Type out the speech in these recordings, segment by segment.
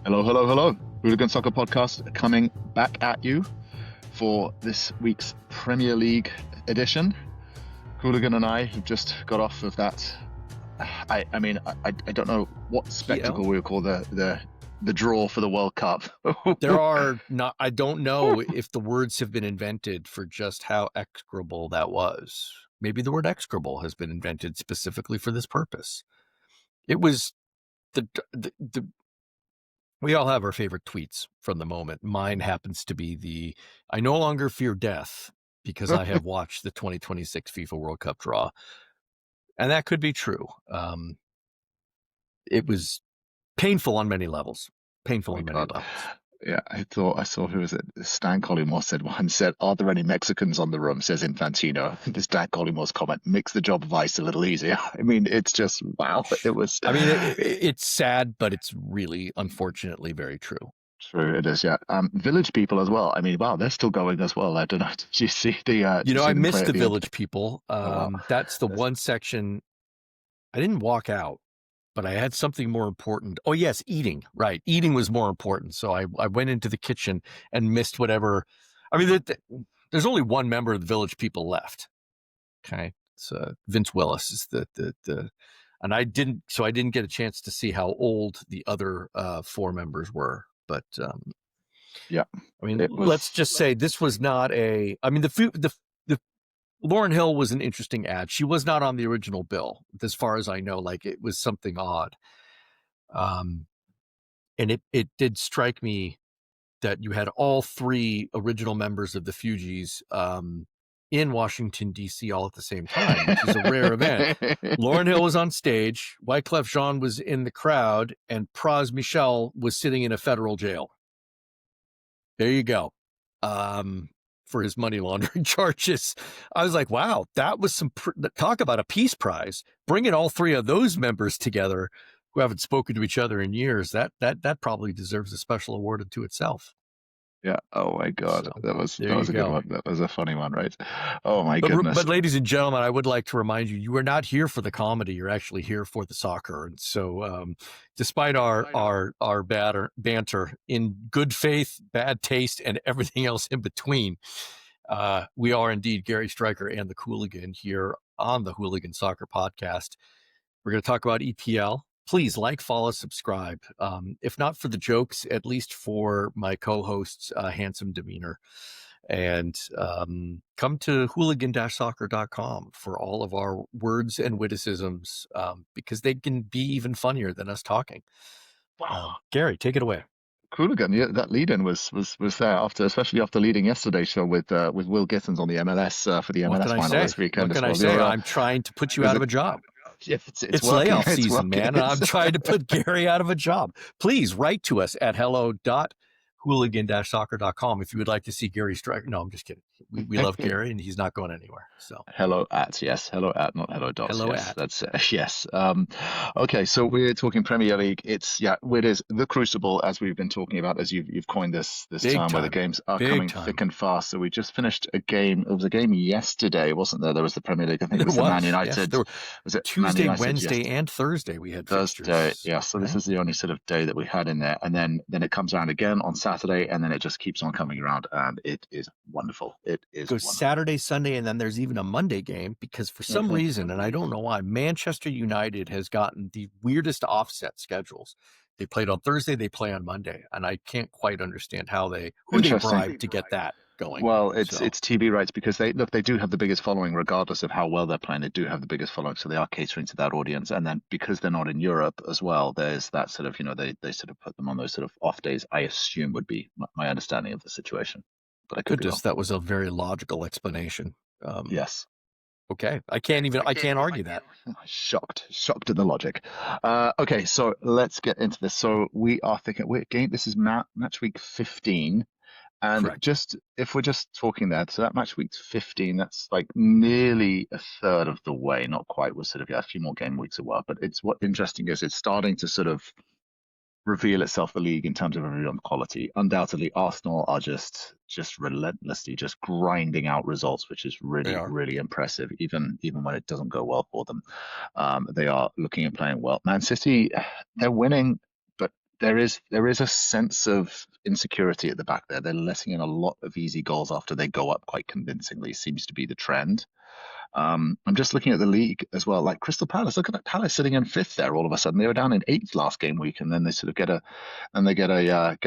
Hello, hello, hello. Kooligan Soccer Podcast coming back at you for this week's Premier League edition. Kooligan and I have just got off of that. I don't know what spectacle we would call the draw for the World Cup. I don't know if the words have been invented for just how execrable that was. Maybe the word execrable has been invented specifically for this purpose. It was we all have our favorite tweets from the moment. Mine happens to be I no longer fear death because I have watched the 2026 FIFA World Cup draw. And that could be true. It was painful on many levels. Yeah, I saw, who was it? Stan Collymore said, "Are there any Mexicans on the room?" Says Infantino. This Stan Collymore's comment makes the job of ice a little easier. I mean, it's just, wow. It was. I mean, it's sad, but it's really, unfortunately, very true. True, it is, yeah. Village People as well. I mean, wow, they're still going as well. I don't know. Did you see the? I missed the Village People. That's the one section. I didn't walk out, but I had something more important. Oh, yes, eating. Right. Eating was more important. So I went into the kitchen and missed whatever. I mean, there's only one member of the Village People left. Okay. It's Vince Willis is and I didn't get a chance to see how old the other four members were. But yeah, I mean, let's just say this was not the Lauryn Hill was an interesting ad. She was not on the original bill, as far as I know. Like, it was something odd. And it did strike me that you had all three original members of the Fugees in Washington, D.C. all at the same time, which is a rare event. Lauryn Hill was on stage, Wyclef Jean was in the crowd, and Pras Michel was sitting in a federal jail. There you go. For his money laundering charges. I was like, wow, that was talk about a peace prize. Bringing all three of those members together who haven't spoken to each other in years, that probably deserves a special award unto itself. Yeah. Oh my God. So, that was a good one. That was a funny one, right? Oh my goodness. But ladies and gentlemen, I would like to remind you, you are not here for the comedy. You're actually here for the soccer. And so despite our banter, in good faith, bad taste, and everything else in between, we are indeed Gary Stryker and the Qooligan here on the Kooligan Soccer Podcast. We're going to talk about EPL. Please like, follow, subscribe. If not for the jokes, at least for my co-host's handsome demeanor. And come to hooligan-soccer.com for all of our words and witticisms, because they can be even funnier than us talking. Wow. Gary, take it away. Qooligan, yeah, that lead-in was there especially after leading yesterday's show with Will Gittins on the MLS for the MLS final this weekend. What can I say? I'm trying to put you out of a job. Yeah, it's layoff season, man, and I'm trying to put Gary out of a job. Please write to us at hello.hooligan-soccer.com if you would like to see Gary Stryker. No, I'm just kidding. We love Gary, and he's not going anywhere. So hello at, not hello dot. Hello yes, at. That's yes. Okay, so we're talking Premier League. It is the Crucible, as we've been talking about, as you've coined this term, where the games are coming thick and fast. So we just finished a game. It was a game yesterday, wasn't there? There was the Premier League. I think it was the Man United. Yes, was it Tuesday, United, Wednesday, and Thursday? We had Thursday. Fixtures, yeah. So this is the only sort of day that we had in there, and then it comes around again on Saturday, and then it just keeps on coming around, and it is wonderful. It is goes wonderful. Saturday, Sunday, and then there's even a Monday game because for some reason, and I don't know why, Manchester United has gotten the weirdest offset schedules. They played on Thursday, they play on Monday, and I can't quite understand who they bribed to get that going. Well, it's TV rights because they do have the biggest following, regardless of how well they're playing. They do have the biggest following, so they are catering to that audience. And then because they're not in Europe as well, there's that sort of, they sort of put them on those sort of off days, I assume would be my understanding of the situation. But I could be wrong. That was a very logical explanation. Yes. Okay. I can't argue that. Shocked at the logic. Okay, so let's get into this. So we are thinking, this is match week 15. And correct. If we're just talking there, so that match week 15, that's like nearly a third of the way, not quite. We're sort of a few more game weeks away. But what interesting is it's starting to sort of reveal itself, the league, in terms of everyone's quality. Undoubtedly, Arsenal are just relentlessly just grinding out results, which is really impressive, even when it doesn't go well for them. They are looking and playing well. Man City, they're winning, but there is a sense of insecurity at the back there. They're letting in a lot of easy goals after they go up quite convincingly. Seems to be the trend. I'm just looking at the league as well. Like Crystal Palace, look at that Palace sitting in fifth there. All of a sudden, they were down in eighth last game week, and then they sort of get a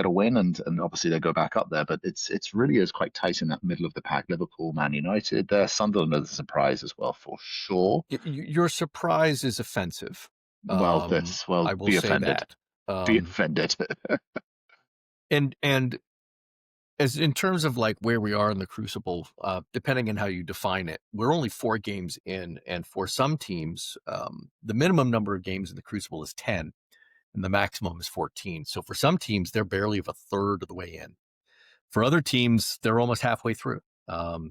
win, and obviously they go back up there. But it's really is quite tight in that middle of the pack. Liverpool, Man United, there, Sunderland is a surprise as well for sure. Your surprise is offensive. Well, I will be say offended, that. be offended. And as in terms of like where we are in the crucible, depending on how you define it, we're only 4 games in, and for some teams, the minimum number of games in the crucible is 10, and the maximum is 14. So for some teams, they're barely of a third of the way in. For other teams, they're almost halfway through.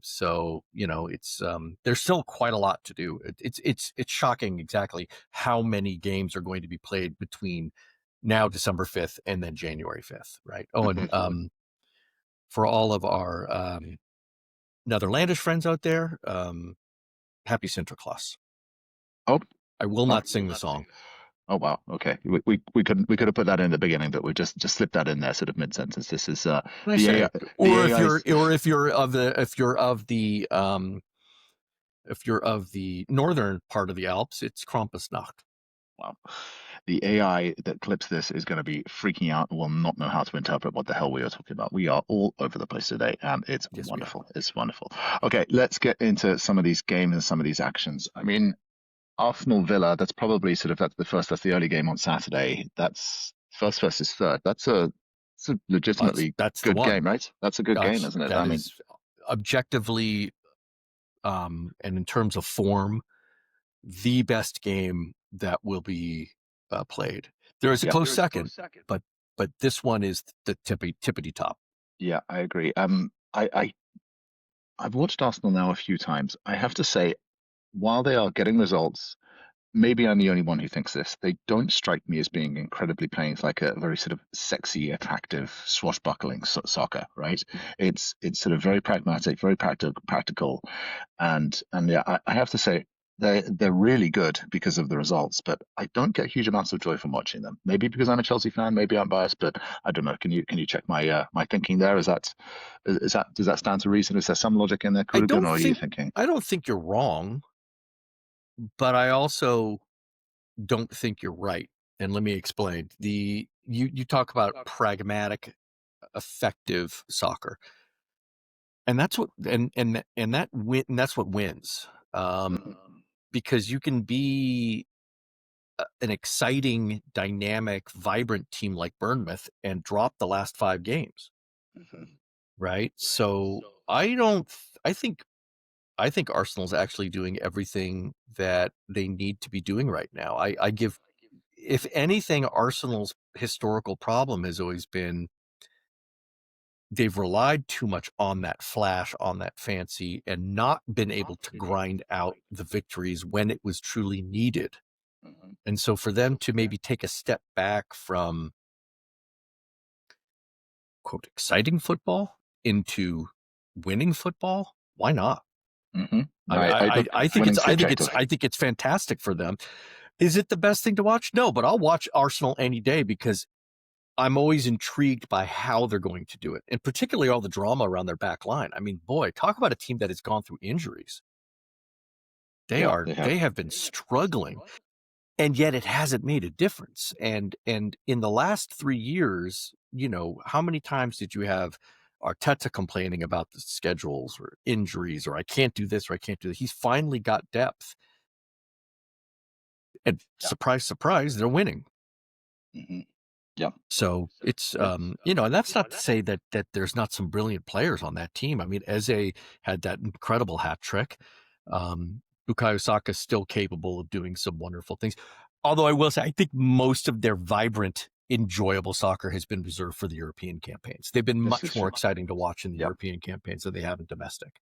So it's there's still quite a lot to do. It's shocking exactly how many games are going to be played between now December 5th and then January 5th, right? Oh, and for all of our Netherlandish friends out there, happy Sinterklaas. Oh, I will not sing the song. oh wow. Okay, we could have put that in the beginning, but we just slipped that in there, sort of mid sentence. This is the AI, if you're of the northern part of the Alps, it's Krampusnacht. Wow. The AI that clips this is going to be freaking out and will not know how to interpret what the hell we are talking about. We are all over the place today, and it's wonderful. It's wonderful. Okay, let's get into some of these games and some of these actions. I mean, Arsenal Villa, that's probably sort of that's the early game on Saturday. That's first versus third. That's a legitimately that's good game, right? That's a good game, isn't it? That is objectively, and in terms of form, the best game that will be played. There is a close second, but this one is the tippity top. Yeah, I agree. I've watched Arsenal now a few times. I have to say, while they are getting results, maybe I'm the only one who thinks this. They don't strike me as being incredibly playing like a very sort of sexy, attractive, swashbuckling soccer, right? It's sort of very pragmatic, very practical, and yeah, I have to say they're really good because of the results, but I don't get huge amounts of joy from watching them. Maybe because I'm a Chelsea fan, maybe I'm biased, but I don't know. Can you check my my thinking there? Does that stand to reason? Is there some logic in there, Qooligan, or are you thinking? I don't think you're wrong, but I also don't think you're right. And let me explain. You talk about pragmatic, effective soccer, and that's what that's what wins. Because you can be an exciting, dynamic, vibrant team like Bournemouth and drop the last 5 games, right? So I think Arsenal's actually doing everything that they need to be doing right now. I give, if anything, Arsenal's historical problem has always been they've relied too much on that flash, on that fancy, and not been able to grind out the victories when it was truly needed. And so for them to maybe take a step back from, quote, exciting football into winning football, why not? I think it's fantastic for them. Is it the best thing to watch? No, but I'll watch Arsenal any day because I'm always intrigued by how they're going to do it, and particularly all the drama around their back line. I mean, boy, talk about a team that has gone through injuries. They have been struggling, and yet it hasn't made a difference. And in the last 3 years, how many times did you have Arteta complaining about the schedules or injuries or I can't do this or I can't do that? He's finally got depth. And surprise, surprise, they're winning. Yeah. So it's, and that's not to say that there's not some brilliant players on that team. I mean, Eze had that incredible hat trick. Bukayo Saka is still capable of doing some wonderful things. Although I will say, I think most of their vibrant, enjoyable soccer has been reserved for the European campaigns. They've been much more exciting to watch in the European campaigns than they have in domestic.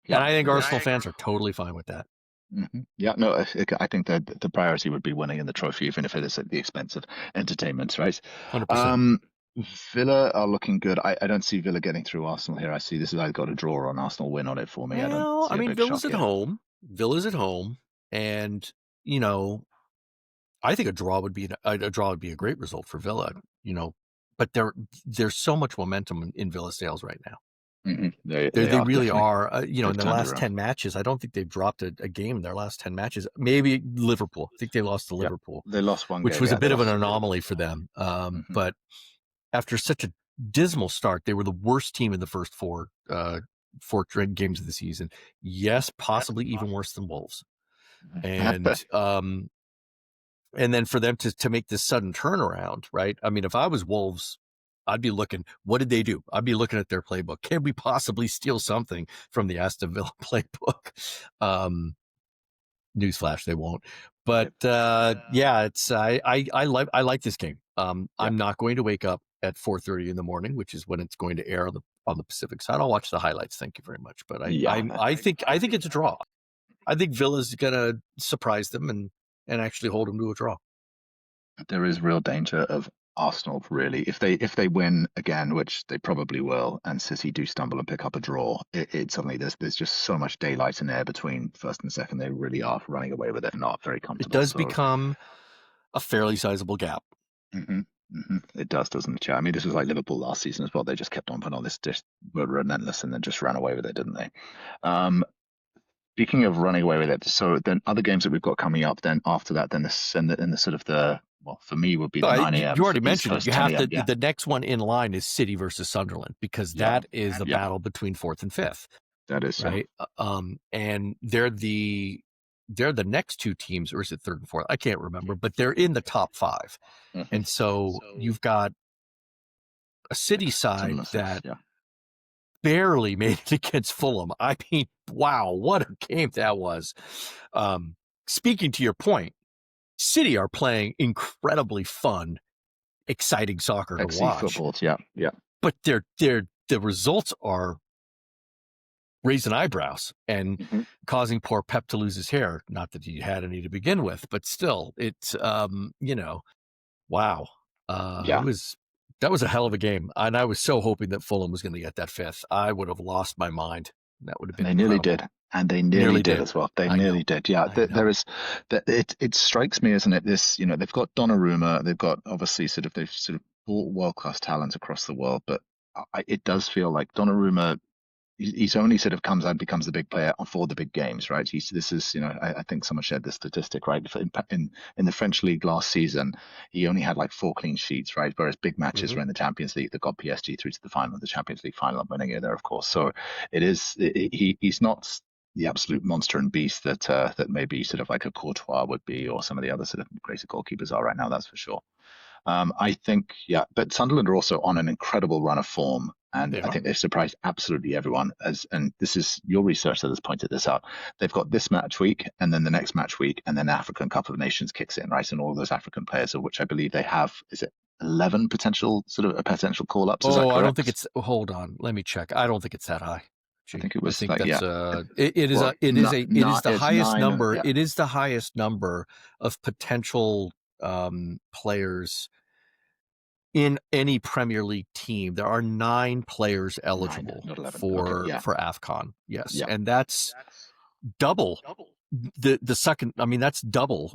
Yeah. And I think Arsenal fans are totally fine with that. Yeah, no, I think that the priority would be winning in the trophy, even if it is at the expense of entertainment, right? 100%. Villa are looking good. I don't see Villa getting through Arsenal here. I see this is I've got a draw on Arsenal win on it for me. Well, I mean, Villa's at home. Villa's at home, and I think a draw would be a great result for Villa. but there's so much momentum in Villa Sales right now. Mm-hmm. They They are really definitely. are. In their last around. 10 matches, I don't think they've dropped a game in their last 10 matches. Maybe Liverpool. I think they lost to Liverpool. They lost one which game. was a bit of an lost anomaly for them. Mm-hmm. But after such a dismal start, they were the worst team in the first four games of the season. Yes, possibly even worse than Wolves. And then for them to make this sudden turnaround, right? I mean, if I was Wolves, I'd be looking, what did they do? I'd be looking at their playbook. Can we possibly steal something from the Aston Villa playbook? Newsflash, they won't. But it's I like this game. I'm not going to wake up at 4:30 in the morning, which is when it's going to air on the Pacific side. I'll watch the highlights. Thank you very much. But I think it's a draw. I think Villa's gonna surprise them and actually hold them to a draw. There is real danger of Arsenal, really, if they win again, which they probably will, and City do stumble and pick up a draw. It suddenly there's just so much daylight in air between first and second. They really are running away with it, not very comfortable. It does become a fairly sizable gap. Mm-hmm. Mm-hmm. It does, doesn't it? Yeah. I mean, this was like Liverpool last season as well. They just kept on putting on this, just were relentless, and then just ran away with it, didn't they? Speaking of running away with it, so then other games that we've got coming up, then after that, then the sort of the, well, for me would be the 9 a.m. You already mentioned it. You have to. Yeah. The next one in line is City versus Sunderland, because that is the battle between fourth and fifth. That is right. And they're the next two teams, or is it third and fourth? I can't remember, but they're in the top 5. Mm-hmm. And so you've got a City side that barely made it against Fulham. I mean, wow, what a game that was. Speaking to your point, City are playing incredibly fun, exciting soccer to watch. Footballs, yeah. But the results are raising eyebrows and causing poor Pep to lose his hair. Not that he had any to begin with, but still, it's wow. That was a hell of a game, and I was so hoping that Fulham was going to get that 5th. I would have lost my mind. That would have been. They nearly did, and they nearly did as well. They nearly did. Yeah, there is that. It strikes me, isn't it? This, they've got Donnarumma. They've got obviously they've brought world class talent across the world, but it does feel like Donnarumma. He's only comes out and becomes the big player for the big games, right? I think someone shared this statistic, right? In the French league last season, he only had like 4 clean sheets, right? Whereas big matches were in the Champions League that got PSG through to the final of the Champions League final and winning it there, of course. So he's not the absolute monster and beast that maybe like a Courtois would be, or some of the other greater goalkeepers are right now. That's for sure. I think, but Sunderland are also on an incredible run of form. And I think they've surprised absolutely everyone. And this is your research that has pointed this out. They've got this match week, and then the next match week, and then the African Cup of Nations kicks in, right? And all those African players, of which I believe they have, is it 11 potential call-ups? Oh, I don't think it's. Hold on, let me check. I don't think it's that high. I think it was. I think that's it is the highest number. It is the highest number of potential players in any Premier League team. There are 9 players eligible for AFCON. Yes, and that's double the second. I mean, that's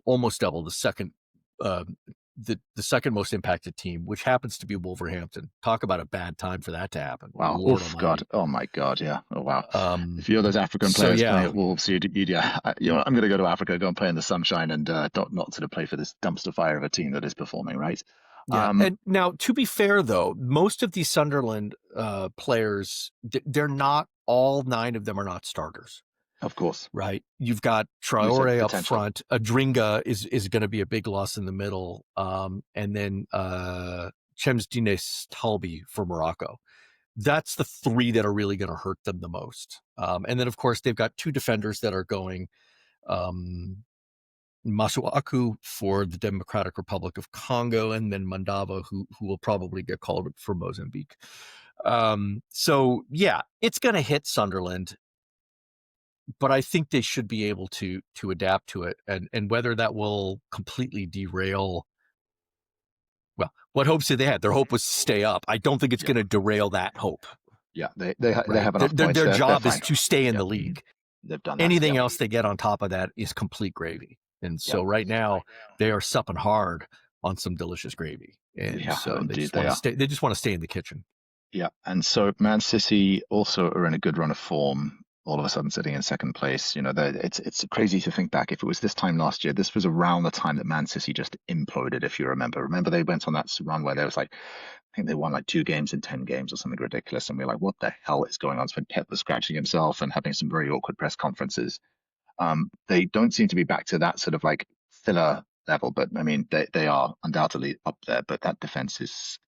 almost double the second. The second most impacted team, which happens to be Wolverhampton. Talk about a bad time for that to happen. Wow! God! Oh my God! Yeah! Oh wow! If you're those African players playing at Wolves, I'm going to go to Africa, go and play in the sunshine, and not play for this dumpster fire of a team that is performing, right? Yeah. And now, to be fair, though, most of these Sunderland players, they're not. All 9 of them are not starters. Of course. Right. You've got Traore up front. Adringa is going to be a big loss in the middle. And then Chemsdines Talbi for Morocco. That's the 3 that are really going to hurt them the most. And then, of course, they've got 2 defenders that are going. Masuaku for the Democratic Republic of Congo, and then Mandava, who will probably get called for Mozambique. So, it's going to hit Sunderland. But I think they should be able to adapt to it, and whether that will completely derail. Well, what hopes did they have? Their hope was to stay up. I don't think it's going to derail that hope. Yeah, they have enough points. Their job is to stay in the league. They've done anything else they get on top of that is complete gravy. And so right now they are supping hard on some delicious gravy. And Yeah, so they indeed just they want to are. stay. They just want to stay in the kitchen. Yeah, and so Man City also are in a good run of form. All of a sudden, sitting in second place. It's crazy to think back. If it was this time last year, this was around the time that Man City just imploded. If you remember, they went on that run where there was like, I think they won like 2 games in 10 games or something ridiculous, and we're like, what the hell is going on? So Pep was scratching himself and having some very awkward press conferences. They don't seem to be back to that sort of like filler level, but I mean they are undoubtedly up there. But that defense is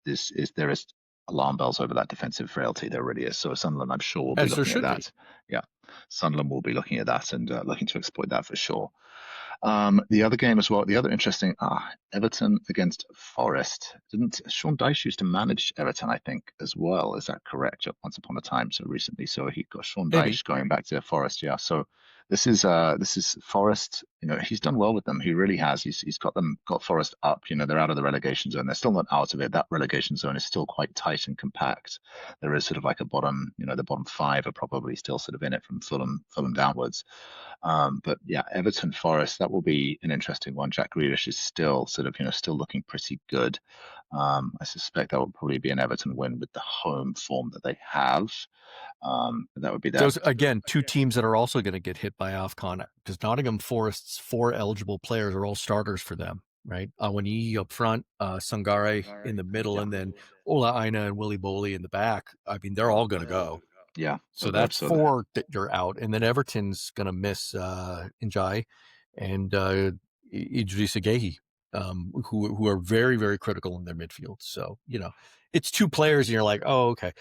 there is alarm bells over that defensive frailty. There really is. So Sunderland, I'm sure, will be As there looking at should be. that. Yeah, Sunderland will be looking at that and looking to exploit that for sure. The other game as well, the other interesting, Everton against Forest. Didn't Sean Dyche used to manage Everton, I think, as well? Is that correct? Once upon a time, so recently. So he got Sean Maybe. Dyche going back to Forest, yeah. So this is Forest. He's done well with them. He really has. He's got Forest up. They're out of the relegation zone. They're still not out of it. That relegation zone is still quite tight and compact. There is sort of like a bottom. The bottom five are probably still sort of in it from Fulham downwards. But yeah, Everton Forest, that will be an interesting one. Jack Grealish is still sort of, still looking pretty good. I suspect that will probably be an Everton win with the home form that they have. That would be that. Those, again, two teams that are also going to get hit by AFCON, because Nottingham Forest's 4 eligible players are all starters for them, right? Awani up front, Sangare in the middle, and then Ola Aina and Willy Boley in the back. I mean, they're all going to go. Yeah. So that's 4 that you're out. And then Everton's going to miss Njai and Idrissa Gueye, who are very, very critical in their midfield. So, it's 2 players and you're like, oh, okay.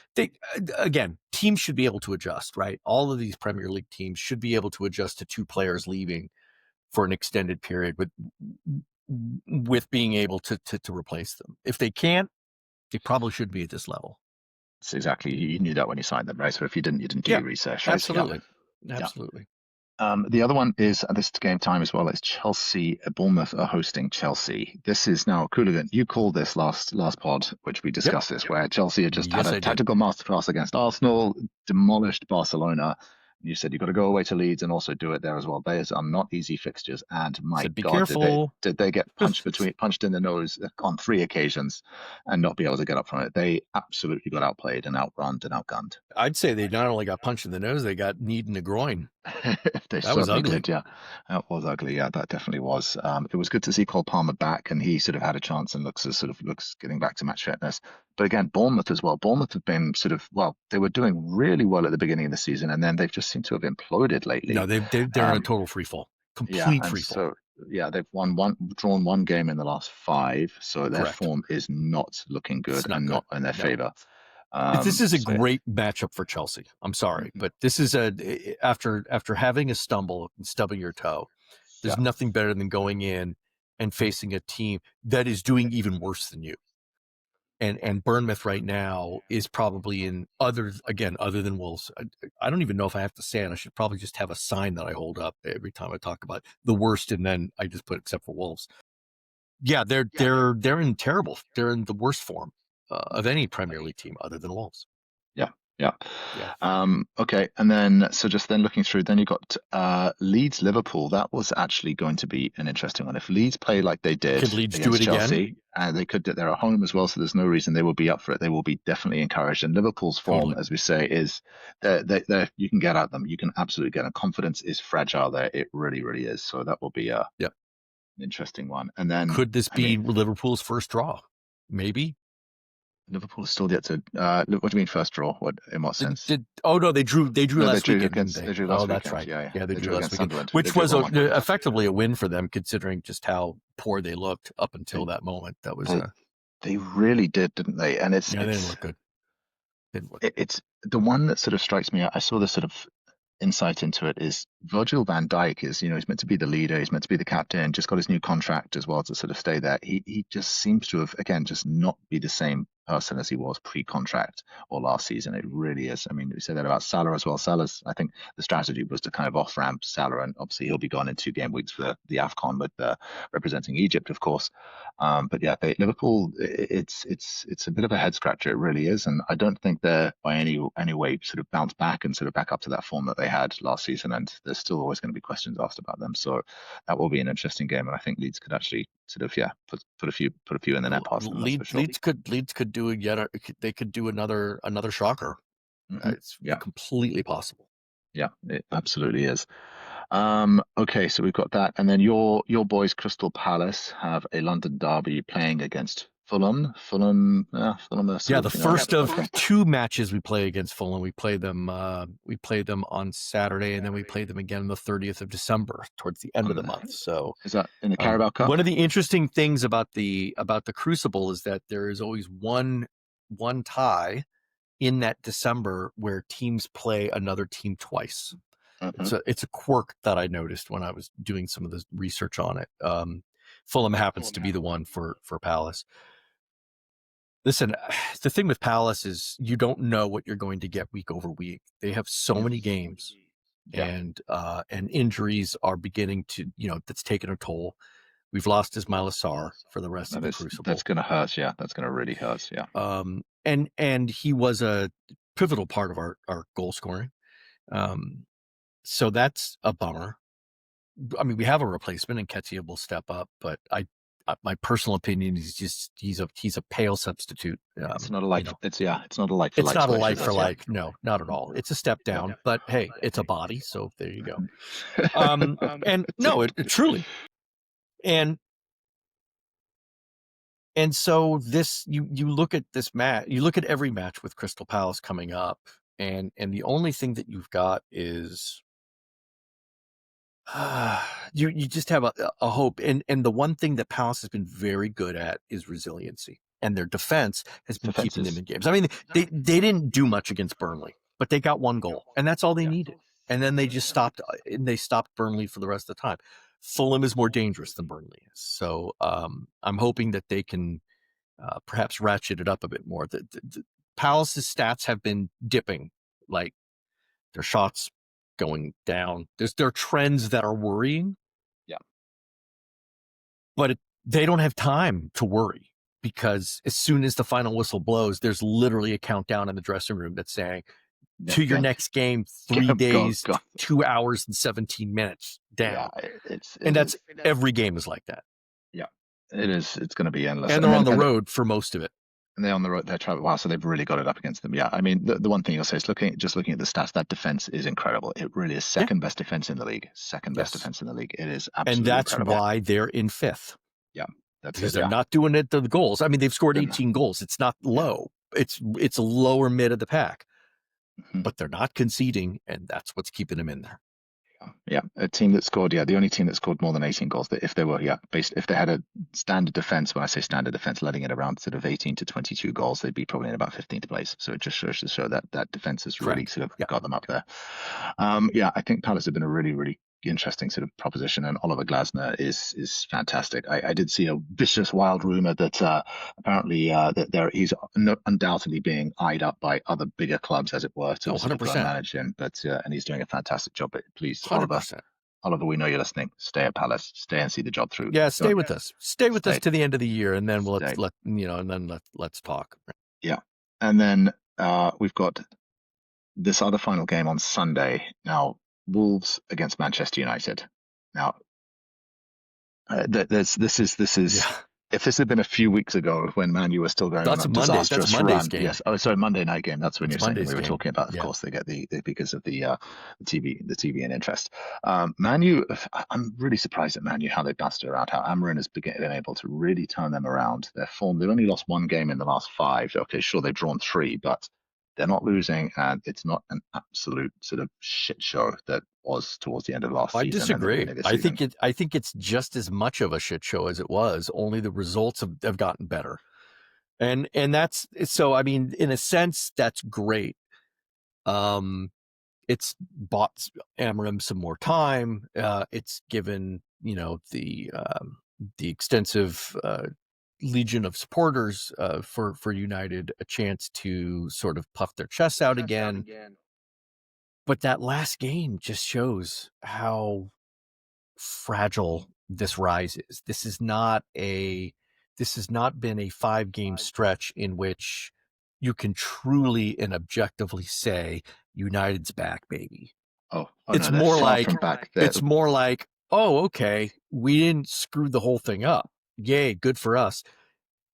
Again, teams should be able to adjust, right? All of these Premier League teams should be able to adjust to 2 players leaving for an extended period with being able to replace them. If they can't, they probably should be at this level. That's exactly. You knew that when you signed them, right? So if you didn't, you didn't do your research, right? Absolutely. Yeah. Absolutely. The other one is at this game time as well. It's Bournemouth are hosting Chelsea. This is now Qooligan. You called this last pod, which we discussed this, where Chelsea had just had a tactical masterclass against Arsenal, demolished Barcelona. You said you've got to go away to Leeds and also do it there as well. Those are not easy fixtures, and my Be God, careful. did they get punched in the nose on 3 occasions and not be able to get up from it? They absolutely got outplayed and outrun and outgunned. I'd say they not only got punched in the nose, they got kneed in the groin. That was ugly. Did, yeah. That was ugly. Yeah, that definitely was. It was good to see Cole Palmer back, and he sort of had a chance and looks getting back to match fitness. But again, Bournemouth as well. Bournemouth have been they were doing really well at the beginning of the season, and then they've just seemed to have imploded lately. No, they're in a total free fall. Complete free fall. So yeah, they've drawn 1 game in the last 5, so their form is not looking good and not in their favor. This is a great matchup for Chelsea. I'm sorry, but this is after having a stumble and stubbing your toe, there's nothing better than going in and facing a team that is doing even worse than you. And Bournemouth right now is probably other than Wolves. I don't even know if I have to say it. I should probably just have a sign that I hold up every time I talk about the worst, and then I just put except for Wolves. Yeah, they're in terrible. They're in the worst form of any Premier League team other than Wolves. Yeah. Okay, and then looking through, then you got Leeds Liverpool. That was actually going to be an interesting one. If Leeds play like they did Could Leeds do it Chelsea, again? They could. They're at home as well, so there's no reason they will be up for it. They will be definitely encouraged. And Liverpool's form, as we say, is they you can get at them. You can absolutely get them. Confidence is fragile there. It really, really is. So that will be an interesting one. And then could this be Liverpool's first draw? Maybe. Liverpool is still yet to. What do you mean first draw? In what sense? They drew last weekend. They drew last weekend. That's right. Yeah, they drew last weekend, Sunderland, which was effectively a win for them, considering just how poor they looked up until that moment. That was they really did, didn't they? And they didn't look good. It's the one that sort of strikes me. I saw this sort of insight into it is Virgil van Dijk is, he's meant to be the leader, he's meant to be the captain, just got his new contract as well to sort of stay there. He just seems to have, again, just not be the same person as he was pre-contract or last season. It really is. I mean, we said that about Salah as well. Salah's, I think the strategy was to kind of off-ramp Salah, and obviously he'll be gone in 2 game weeks for the AFCON with representing Egypt, of course. But yeah, Liverpool, it's a bit of a head scratcher. It really is, and I don't think they're by any way sort of bounce back and sort of back up to that form that they had last season. And there's still always going to be questions asked about them. So that will be an interesting game, and I think Leeds could actually sort of put a few in the net past them. That's for sure. Leeds could do they could do another shocker. It's completely possible. Yeah, it absolutely is. Okay, so we've got that, and then your boys, Crystal Palace, have a London derby playing against Fulham. Fulham are the first of two matches we play against Fulham. We play them on Saturday, and then we play them again on the 30th of December, towards the end of the month. So is that in the Carabao Cup? One of the interesting things about the Crucible is that there is always one tie in that December where teams play another team twice. It's a quirk that I noticed when I was doing some of the research on it. Fulham happens to be the one for Palace. Listen, the thing with Palace is you don't know what you're going to get week over week. They have so many games, and injuries are beginning to, that's taken a toll. We've lost Ismail Assar for the rest of the Crucible. That's going to hurt. Yeah, that's going to really hurt. Yeah. And he was a pivotal part of our goal scoring. So that's a bummer. I mean, we have a replacement, and Ketia will step up, but my personal opinion is he's a pale substitute. It's not a like. It's not a like. It's not a like for like. No, not at all. It's a step down, but hey, it's a body, so there you go. And no, it truly. And so this, you look at this match, you look at every match with Crystal Palace coming up, and the only thing that you've got is you just have a hope. And the one thing that Palace has been very good at is resiliency, and their defense has been keeping them in games. I mean, they didn't do much against Burnley, but they got one goal, and that's all they needed. And then they just stopped, and they stopped Burnley for the rest of the time. Fulham is more dangerous than Burnley is. So I'm hoping that they can perhaps ratchet it up a bit more. The Palace's stats have been dipping, like their shots going down. There are trends that are worrying. Yeah. But they don't have time to worry, because as soon as the final whistle blows, there's literally a countdown in the dressing room that's saying, to your next game, 3 days, 2 hours and 17 minutes down. Yeah, that's every game is like that. Yeah, it is. It's going to be endless. And they're on the road for most of it. And they're on the road. They're traveling. Wow, so they've really got it up against them. Yeah, I mean, the one thing you'll say is looking at the stats, that defense is incredible. It really is second best defense in the league. Second best defense in the league. It is absolutely and that's incredible. Why they're in fifth. Yeah, because they're not doing it to the goals. I mean, they've scored 18 goals. It's not low. It's a lower mid of the pack. But they're not conceding, and that's what's keeping them in there. Yeah, a team that scored, the only team that scored more than 18 goals, that if they were, if they had a standard defense, when I say standard defense, letting it around sort of 18 to 22 goals, they'd be probably in about 15th place. So it just shows to show that defense has really sort of got them up there. I think Palace have been a really, really interesting sort of proposition, and Oliver Glasner is fantastic. I did see a vicious, wild rumor that apparently that he's undoubtedly being eyed up by other bigger clubs, as it were, to 100% manage him. But and he's doing a fantastic job. But please, 100%. Oliver, we know you're listening. Stay at Palace. Stay and see the job through. Yeah, stay with us. Stay with us to the end of the year, and then let's talk. Yeah, and then we've got this other final game on Sunday. Now, Wolves against Manchester United. Now, this is. If this had been a few weeks ago when Man U was still going on a disastrous run, game. Yes. Oh, sorry, Monday night game. That's when you're saying we were talking about. Of course, they get the because of the TV and interest. Man U. I'm really surprised at Man U how they bounced it around. How Amarin has been able to really turn them around. Their form. They've only lost one game in the last 5. Okay, sure, they've drawn 3, but they're not losing, and it's not an absolute sort of shit show that was towards the end of last season. I disagree. I think it's just as much of a shit show as it was. Only the results have gotten better, and that's so. I mean, in a sense, that's great. It's bought Amarim some more time. It's given the extensive legion of supporters for United a chance to sort of puff their chests out again. But that last game just shows how fragile this rise is. This has not been a 5-game stretch in which you can truly and objectively say United's back, baby. It's more like, oh, okay, we didn't screw the whole thing up. Yay, good for us.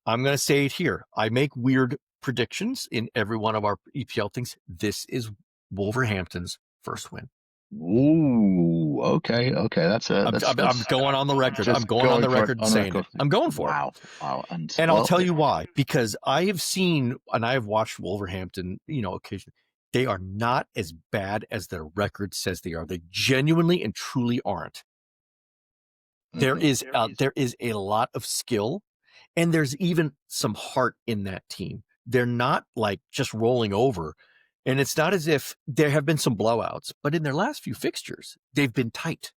I'm going to say it here. I make weird predictions in every one of our EPL things. This is Wolverhampton's first win. Ooh, okay. That's I'm going on the record. I'm going on the record saying it. I'm going for it. Wow. And I'll tell you why. Because I have seen and I have watched Wolverhampton, occasionally. They are not as bad as their record says they are. They genuinely and truly aren't. There is a lot of skill, and there's even some heart in that team. They're not like just rolling over. And it's not as if there have been some blowouts, but in their last few fixtures, they've been tight.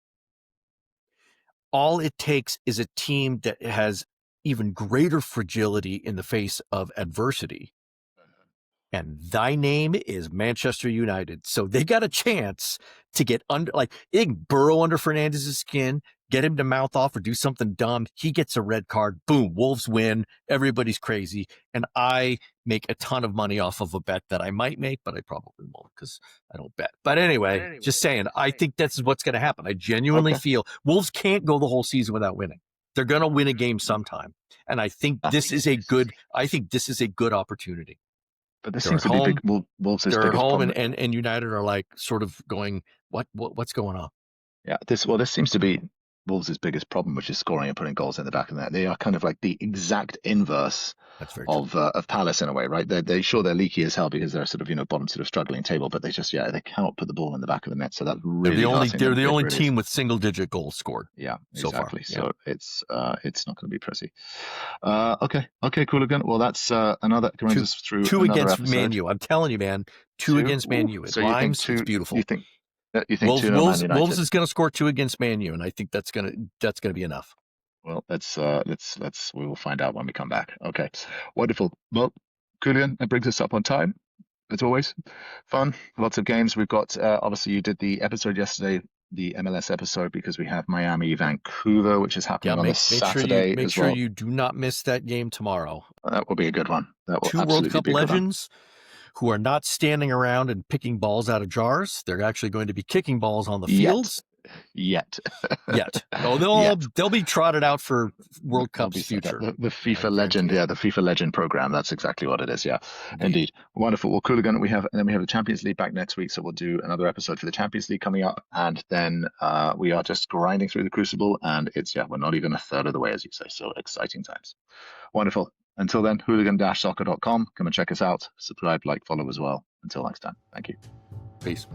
All it takes is a team that has even greater fragility in the face of adversity. And thy name is Manchester United. So they got a chance to get under, like, they can burrow under Fernandez's skin, get him to mouth off or do something dumb. He gets a red card. Boom, Wolves win. Everybody's crazy. And I make a ton of money off of a bet that I might make, but I probably won't because I don't bet. But anyway, just saying, I think that's what's going to happen. I genuinely feel Wolves can't go the whole season without winning. They're going to win a game sometime. And I think this is a good opportunity. But this seems to be big Wolves' biggest problem. And United are like sort of going, what's going on? Yeah, this seems to be Wolves' biggest problem, which is scoring and putting goals in the back of the net. They are kind of like the exact inverse of Palace in a way, right? They're leaky as hell because they're sort of bottom sort of struggling table, but they cannot put the ball in the back of the net. So that's really they're the only team with single-digit goals scored. Yeah, so exactly. Far. So it's not going to be pretty. Okay, Qooligan. Well, that's another runs us through two another against episode. Man U. I'm telling you, man, two against Man U. It rhymes. It's beautiful. You think Wolves is going to score 2 against Man U, and I think that's going to be enough. Well, we will find out when we come back. Okay, wonderful. Well, Qooligan, that brings us up on time. As always, fun, lots of games. We've got obviously you did the episode yesterday, the MLS episode, because we have Miami, Vancouver, which is happening on this Saturday. Make sure you do not miss that game tomorrow. That will be a good one. That will 2 World Cup legends who are not standing around and picking balls out of jars. They're actually going to be kicking balls on the fields. Yet. Oh, they'll be trotted out for World Cup's future. The FIFA legend, the FIFA legend program. That's exactly what it is. Yeah, indeed. Wonderful. Well, Qooligan, we have the Champions League back next week, so we'll do another episode for the Champions League coming up, and then we are just grinding through the Crucible, and we're not even a third of the way, as you say. So exciting times. Wonderful. Until then, Qooligan-soccer.com. Come and check us out. Subscribe, like, follow as well. Until next time. Thank you. Peace.